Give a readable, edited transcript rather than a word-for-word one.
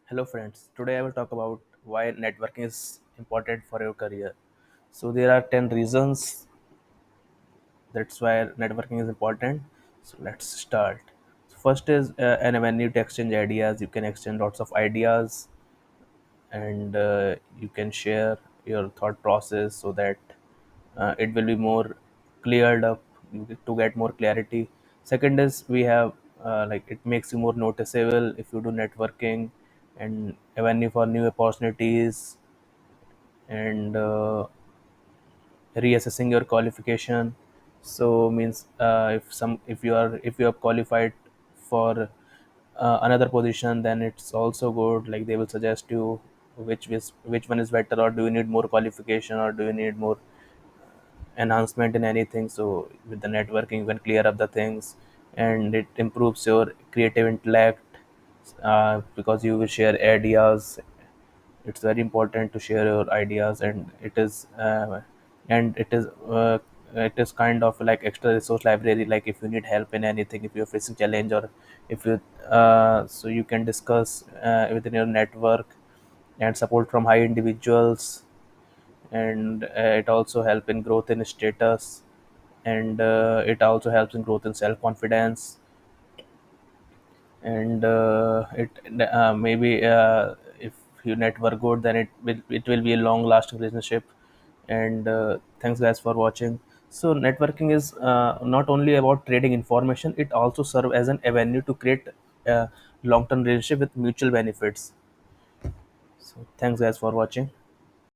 Hello, friends. Today I will talk about why networking is important for your career. So, there are 10 reasons that's why networking is important. So, let's start. So first is an avenue to exchange ideas. You can exchange lots of ideas and you can share your thought process so that it will be more cleared up to get more clarity. Second is we have like it makes you more noticeable if you do networking and avenue for new opportunities and reassessing your qualification. So means if you are qualified for another position, then it's also good, like they will suggest you which one is better, or do you need more qualification, or do you need more enhancement in anything. So with the networking you can clear up the things, and it improves your creative intellect because you will share ideas. It's very important to share your ideas, and it is kind of like extra resource library. Like if you need help in anything, if you're facing challenge, or if you so you can discuss within your network and support from high individuals. And it also help in growth in status, and it also helps in growth in self confidence. And it maybe if you network good, then it will be a long lasting relationship. And thanks guys for watching. So networking is not only about trading information, it also serve as an avenue to create a long term relationship with mutual benefits. So thanks guys for watching.